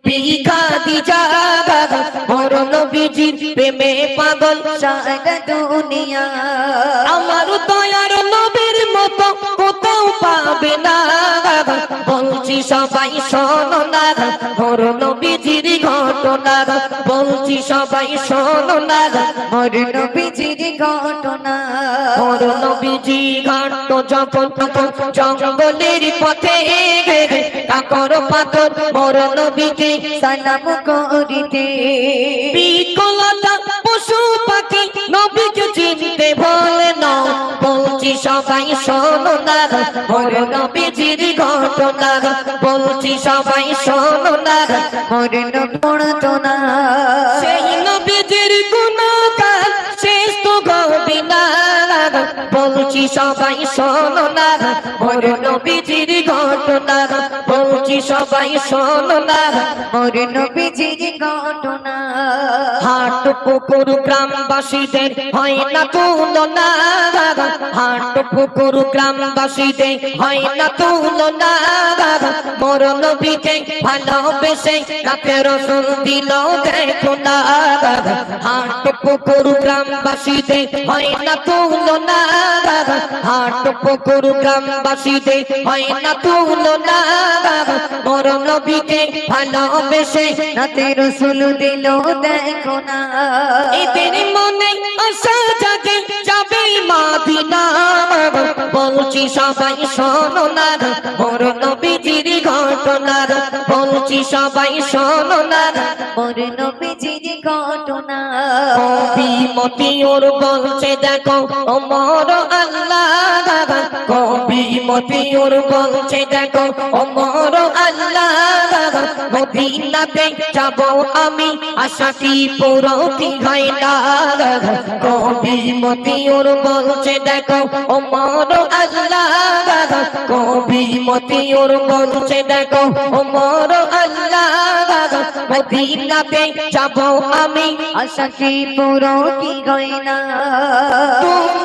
বিঘা দিজা মোর নবীজির প্রেমে পাগল সারা দুনিয়া। আমার দয়ার নবীর মতো কোথাও পাবে না, বলছি সবাই শোনো না মোর নবীজির ঘটনা, বলছি সবাই শোনো না মোর নবীজির ঘটনা। মোর নবীজি ঘাট যখন জঙ্গলের পথে কাকর পাথর মোর নবীকে সালাম করিতে, বিকলতা পশু পাখি নবীকে চিনতে বলে না, বলছি সবাই শোনো না মোর নবীজির ঘটনা, বলছি সবাই শোনো না মোর ঘটনা। সেই নবীজির গুণগান শেষ তো হবে না, বলছি সবাই শোনো না মোর নবীজির ঘটনা, বলছি সবাই শোনো না মোর নবীজির ঘটনা। হাট পুকুর গ্রামবাসীদের হয় না তুলনা, হাট পুকুর গ্রামবাসীদের হয় না তুলনা, মোর নবীকে ভালোবেসে রাতে রাসূল দিল দেখো না। হাট পুকুর গ্রামবাসীদের হয় না তুলনা, হাট পুকুর গ্রামবাসীদের হয় না তুলনা, মোর নবীকে ভালোবেসে রাতে রাসূল দিল দেখো না। এদের মনে আশা জাগে যাবে মদিনা, বলছি সবাই শোনো না মোর নবীজির ঘটনা, বলছি সবাই শোনো না মোর নবীজির ঘটনা। কবি মতিউর বলছে দেখো ও মোর আল্লাহ, কবি মতিউর বলছে দেখো ও মোর আল্লাহ, মদিনাতে যাব আমি আশাটি পুরোটি হয় না। কবি মতিউর বলছে দেখো ও মোর আল্লাহ, কবি মতিউর বলছে দেখো ও মোর আল্লাহ, মদিনাতে যাব আমি আশাটি পুরোটি হয় না।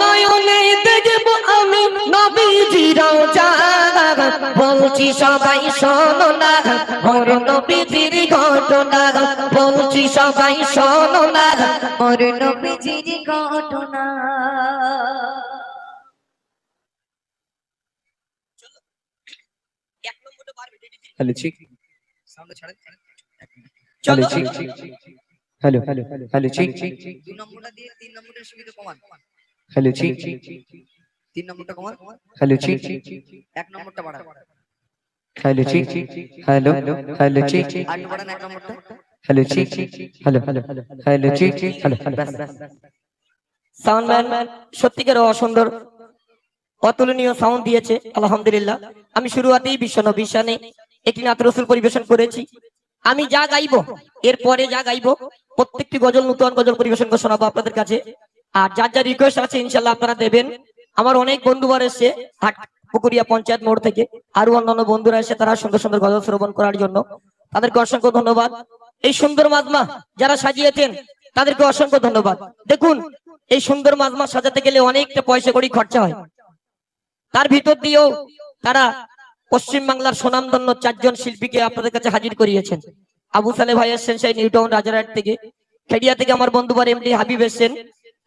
নয়নে দেখব আমি নবীজির রওজা, বলছি সবাই শোনো না মোর নবীজির ঘটনা, বলছি সবাই শোনো না মোর নবীজির ঘটনা। হ্যালো ঠিক সাউন্ড ছাড়েন, চলো হ্যালো হ্যালো হ্যালো ঠিক 2 নম্বরটা দিয়ে 3 নম্বরের সুবিধা কমান। হ্যালো ঠিক 3 নম্বরটা কমান, হ্যালো ঠিক 1 নম্বরটা বাড়ান। হ্যালো ঠিক হ্যালো হ্যালো ঠিক 8 বাড়ান 1 নম্বরটা। হ্যালো ঠিক হ্যালো হ্যালো ঠিক হ্যালো সাউন্ডম্যান সত্যিকার অসুন্দর অতুলনীয় সাউন্ড দিয়েছে আলহামদুলিল্লাহ। আমি শুরুতেই বিশ্বনবী শানে একটি নাত রাসূল পরিবেশন করেছি। আমি যা গাইবো এরপরে যা গাইবো প্রত্যেকটি গজল নতুন গজল পরিবেশন করে শোনাবো আপনাদের কাছে। আর যার যা রিকোয়েস্ট আছে ইনশাআল্লাহ আপনারা দেবেন। আমার অনেক বন্ধুবার এসে হাট পুকুরিয়া পঞ্চায়েত মোড় থেকে আরো অন্যান্য বন্ধুরা এসে তারা সুন্দর সুন্দর গজল শ্রবণ করার জন্য তাদেরকে অসংখ্য ধন্যবাদ। এই সুন্দর মাজমা যারা সাজিয়েছেন তাদেরকে অসংখ্য ধন্যবাদ। দেখুন এই সুন্দর মাজমা সাজাতে গেলে অনেকটা পয়সা কড়ি খরচা হয়, তার ভিতর দিয়েও তারা পশ্চিম বাংলার সুনামধন্য 4 জন শিল্পীকে আপনাদের কাছে হাজির করিয়েছেন। আবু সালে ভাই এসেছেন সেই নিউটাউন রাজারহাট থেকে, খেড়িয়া থেকে আমার বন্ধুবার এমডি হাবিব এসেছেন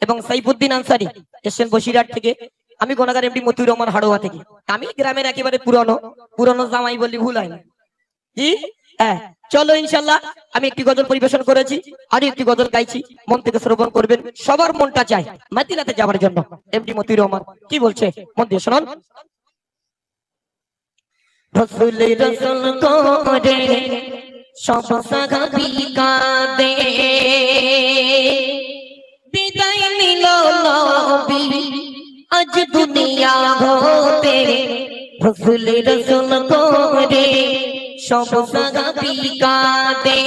এবং সাইফুদ্দিন আনসারী এসেছেন বসিরহাট থেকে, আমি গোনাগার এমডি মতিউর রহমান হাড়োয়া থেকে। আমি গ্রামের একেবারে পুরনো জামাই বলি ভুল হয় না জি। হ্যাঁ চলো ইনশাআল্লাহ আমি একটি গজল পরিবেশন করেছি আর একটি গজল গাইছি, মন থেকে শ্রবণ করবেন। সবার মনটা চাই মদিনাতে যাওয়ার জন্য। এমডি মতিউর রহমান কি বলছে মন দিয়ে শুনুন। রসুল রসুল করে সব সাহাবী কাঁদে, বিদায় নিল নবী আজ দুনিয়া হতে। রসুল রসুল করে সব সাহাবী কাঁদে,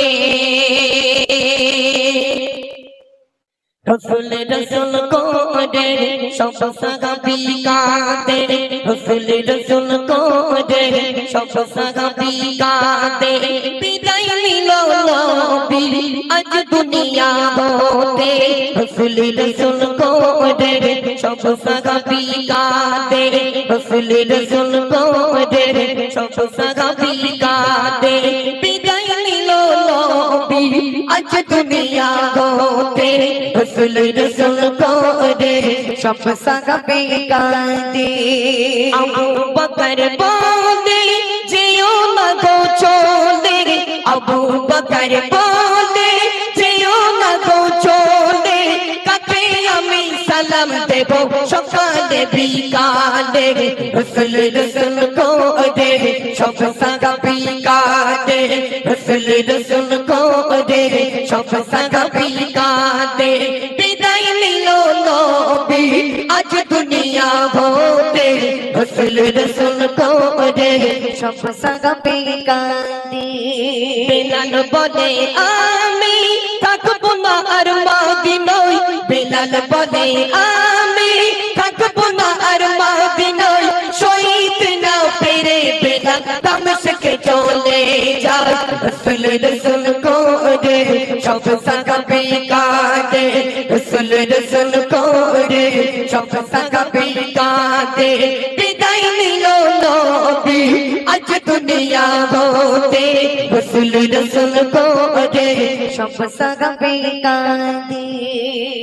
রসুল রসুল করে সব সাহাবী কাঁদে, রসুল রসুল করে সব সাহাবী কাঁদে, বিদায় নিল নবী আজ দুনিয়া হতে। রসুল রসুল করে সব সাহাবী কাঁদে, রসুল রসুল করে সব সাহাবী কাঁদে, বিদায় নিল আজ দুনিয়া হতে রসুল রসুল করে সব সাহাবী কাঁদে আবু বকর বলে যেও না গো চলে আবু বকর বলে যেও না গো চলে কাকে আমি সালাম দেব সকালে বিকালে রসুল রসুল করে সব সাহাবী কাঁদে রসুল রসুল করে সব সাহাবী কাঁদে বিদায় নিল নবী আজ দুনিয়া হতে রসুল রসুল করে সব সাহাবী কাঁদে বেলাল বলে আমি থাকবো না আর মদিনায় বেলাল বলে আমি থাকবো না আর মদিনায় শহীদ না পেরে বেলাল দামেস্কে চলে যায় রসুল রসুল করে সব সাহাবী কাঁদে রসুল রসুল করে সব সাহাবী কাঁদে বিদায় নিল নবী আজ দুনিয়া হতে রসুল রসুল করে সব সাহাবী কাঁদে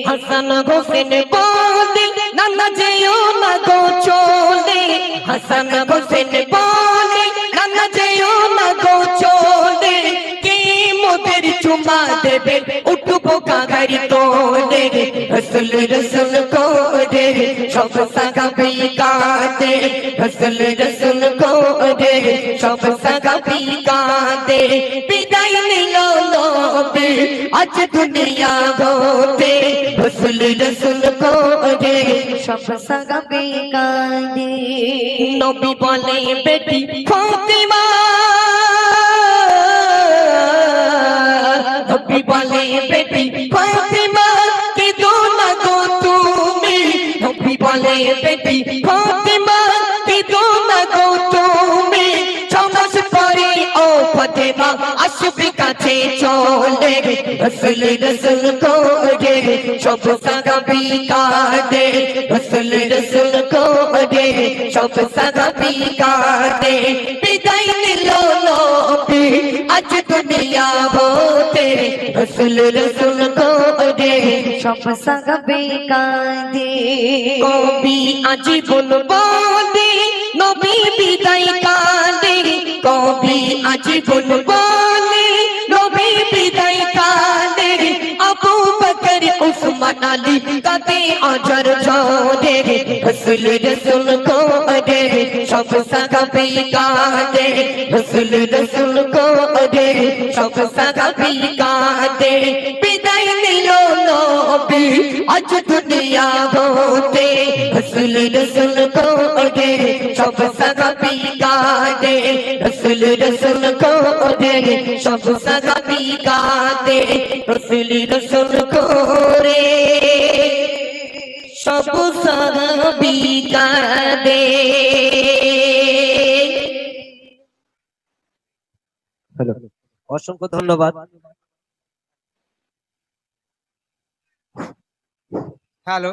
হাসান হোসেন বলে নানা যেও না গো চলে হাসান হোসেন বলে নানা যেও না গো চলে কে মোদের চুমা দেবে উঠবো কাগারি তোলে রসুল রসুল করে সব সাহাবী কাঁদে রসুল রসুল করে সব সাহাবী কাঁদে বিদায় নিল নবী আজ দুনিয়া হতে রসুল রসুল করে সব সাহাবী কাঁদে নবী বলে বেটি ফাতিমা নবী বলে বেটি ফাতিমা কে দো না গো তুমি নবী বলে বেটি ফাতিমা কে দো না গো তুমি ছমাস পরে ও ফাতিমা আসবে কাছে চলে রসুল রসুল করে সব সাহাবী কাঁদে রসুল রসুল করে সব সাহাবী কাঁদে বিদায় নিল নবী আজ দুনিয়া হতে রসুল রসুল করে সব সাহাবী কাঁদে কবি আজীবন বলে নবী বিদায় কাঁদে কবি আজীবন বলে নবী বিদায় কাঁদে আবু বকর উসমান আলী কাঁদে অজর ঝরে রসুল রসুল করে সব সাহাবী কাঁদে রসুল রসুল করে সব সাহাবী কাঁদে বিদায় নিল নবী আজ দুনিয়া হতে রসুল রসুল করে সব সাহাবী কাঁদে রসুল রসুল করে সব সাহাবী কাঁদে রসুল রসুল করে সব সাহাবী কাঁদে অসংখ্য ধন্যবাদ। হ্যালো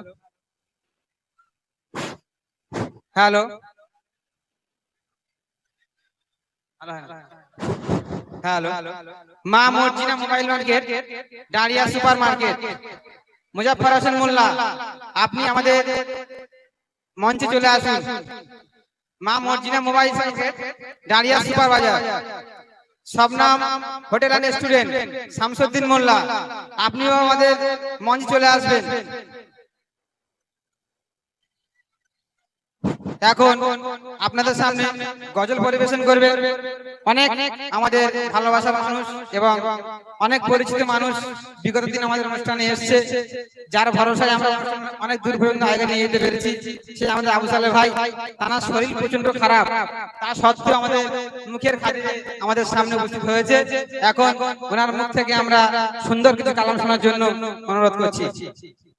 হ্যালো হ্যালো মা Marjina mobile market Dalia super market Muzaffar Hossain Mollah আপনি আমাদের মঞ্চে চলে আসুন। মা Marjina mobile market Dalia super Bazar Shabnam hotel and restaurant Shamsuddin Mollah আপনিও আমাদের মঞ্চে চলে আসবেন। এখন আপনাদের সামনে গজল পরিবেশন করবে অনেক আমাদের ভালোবাসার মানুষ এবং অনেক পরিচিত মানুষ বিগত দিন আমাদের অনুষ্ঠানে এসেছে, যার ভরসায় আমরা অনেক দূর পর্যন্ত আগে নিয়ে যেতে পেরেছি। সে আমাদের আবু সালেহ ভাই, তার শরীর প্রচন্ড খারাপ, তা সত্ত্বেও আমাদের মুখের খাতিরে আমাদের সামনে উপস্থিত হয়েছে। এখন ওনার মুখ থেকে আমরা সুন্দর কিছু কালাম শোনার জন্য অনুরোধ করছি।